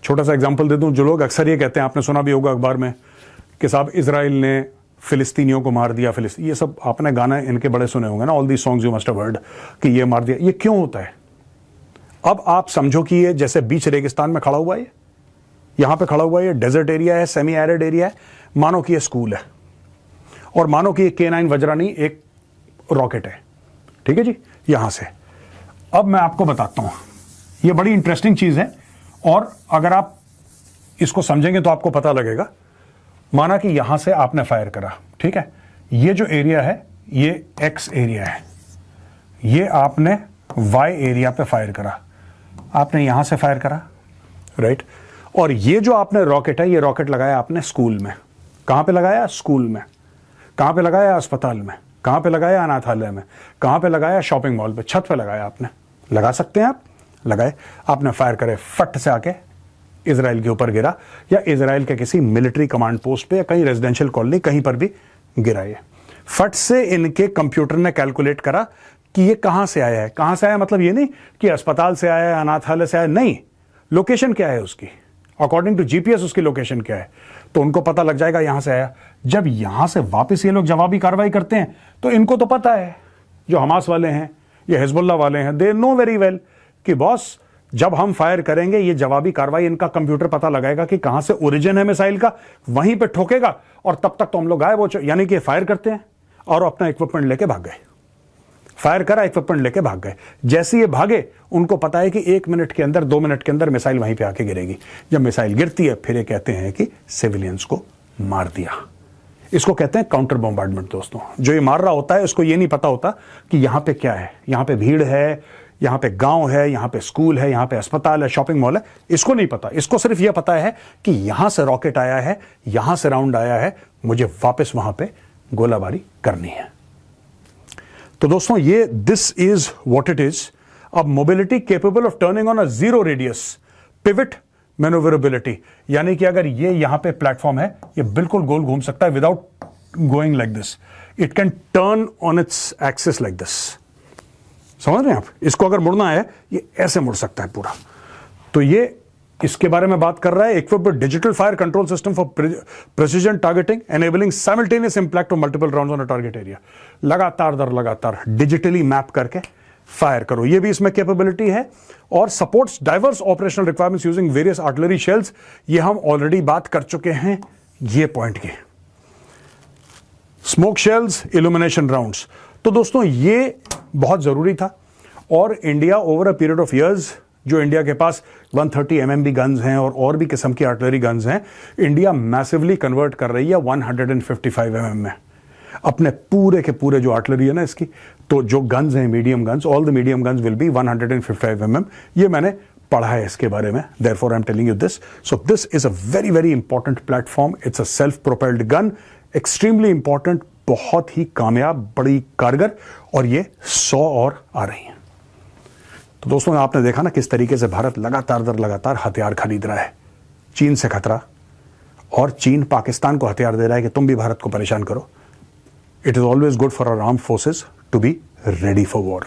छोटा सा एग्जांपल दे दूं, जो लोग अक्सर ये कहते हैं, आपने सुना भी होगा अखबार में कि साहब इजराइल ने फिलिस्तीनियों को मार दिया, ये सब आपने गाने इनके बड़े सुने होंगे ना, all the songs you must have heard कि ये मार दिया। ये क्यों होता है? अब आप समझो कि ये जैसे बीच रेगिस्तान में खड़ा हुआ है, यहां पे खड़ा हुआ है, ये डेजर्ट एरिया है, सेमी एरिड एरिया है, मानो कि ये स्कूल है और मानो कि ये K9 वज्रानी एक रॉकेट है, ठीक है जी, यहां से। अब मैं आपको बताता हूं, ये बड़ी इंटरेस्टिंग चीज है और अगर आप इसको समझेंगे तो आपको पता लगेगा। माना कि यहां से आपने फायर करा, ठीक है, ये जो एरिया है ये X एरिया है, ये आपने Y एरिया पे फायर करा, आपने यहां से फायर करा, राइट। और ये जो आपने रॉकेट है, ये रॉकेट लगाया आपने स्कूल में। कहां पे लगाया? स्कूल में। कहां पे लगाया? अस्पताल में। कहां पे लगाया? अनाथालय में। कहां पे लगाया? शॉपिंग मॉल पे, छत पे लगाया आपने। लगा सकते हैं आप, लगाए, आपने फायर करे, फट से आके इजराइल के ऊपर गिरा, या इजराइल के किसी मिलिट्री कमांड पोस्ट पे या कहीं रेजिडेंशियल कॉलोनी कहीं पर भी गिरा। ये फट से इनके कंप्यूटर ने कैलकुलेट करा कि ये कहां से आया है। कहां से आया मतलब ये नहीं कि अस्पताल से आया है, अनाथालय से आया, नहीं, लोकेशन क्या है उसकी, अकॉर्डिंग टू जीपीएस उसकी लोकेशन क्या है, तो उनको पता लग जाएगा यहां से आया। जब यहां से वापस ये लोग जवाबी कार्रवाई करते हैं तो इनको तो पता है, जो हमास वाले हैं, ये हिजबुल्लाह वाले हैं, दे नो वेरी वेल कि बॉस जब हम फायर करेंगे ये जवाबी कार्रवाई, इनका कंप्यूटर पता लगाएगा कि कहां से ओरिजिन है मिसाइल का, वहीं पे ठोकेगा और तब तक तो हम लोग गायब हो। यानी कि फायर करते हैं और अपना इक्विपमेंट लेके भाग गए, फायर करा, इक्विपमेंट लेके भाग गए। जैसे ये भागे, उनको पता है कि 1 मिनट के अंदर, 2 मिनट के अंदर मिसाइल वहीं पे आके गिरेगी। जब मिसाइल गिरती है फिर ये कहते हैं कि सिविलियंस को मार दिया। इसको कहते हैं काउंटर बॉम्बार्डमेंट दोस्तों। जो ये मार रहा होता है उसको ये नहीं पता होता कि यहां पे क्या है, यहां पे भीड़ है, यहां पे गांव है, यहां पे स्कूल है, यहां पे अस्पताल है, शॉपिंग मॉल है, इसको नहीं पता। इसको सिर्फ यह पता है कि यहां से रॉकेट आया है, यहां से राउंड आया है, मुझे वापस वहां पे गोलाबारी करनी है। तो दोस्तों ये this is what it is. अब mobility capable of turning on a zero radius pivot manoeuvrability, यानी कि अगर ये यहां पे प्लेटफॉर्म है, ये बिल्कुल गोल घूम सकता है without going like this. It can turn on its axis like this. समझ रहे हैं आप? इसको अगर मुड़ना है ये ऐसे मुड़ सकता है पूरा। तो ये इसके बारे में बात कर रहा है, equipped with digital fire control system for precision targeting enabling simultaneous impact of multiple rounds on a target area. लगातार दर लगातार डिजिटली मैप करके फायर करो, ये भी इसमें कैपेबिलिटी है। और supports diverse operational requirements using various artillery shells, ये हम ऑलरेडी बात कर चुके हैं ये पॉइंट के। स्मोक शेल्स, इल्यूमिनेशन राउंड्स, तो दोस्तों ये बहुत जरूरी था। और India over a period of years, जो इंडिया के पास 130 mm गन्स हैं और भी किस्म की आर्टिलरी गन्स हैं, इंडिया मैसिवली कन्वर्ट कर रही है 155 mm में अपने पूरे के पूरे जो आर्टिलरी है ना इसकी। तो जो गन्स हैं, medium guns, all the medium guns will be 155 mm। ये मैंने पढ़ा है इसके बारे में, therefore I am telling you this. So this is a very very important platform. It's a self propelled gun, extremely important, बहुत ही कामयाब, बड़ी कारगर, और ये 100 और आ रही हैं। तो दोस्तों आपने देखा ना किस तरीके से भारत लगातार दर लगातार हथियार खरीद रहा है। चीन से खतरा, और चीन पाकिस्तान को हथियार दे रहा है कि तुम भी भारत को परेशान करो। It is always good for our armed forces to be ready for war.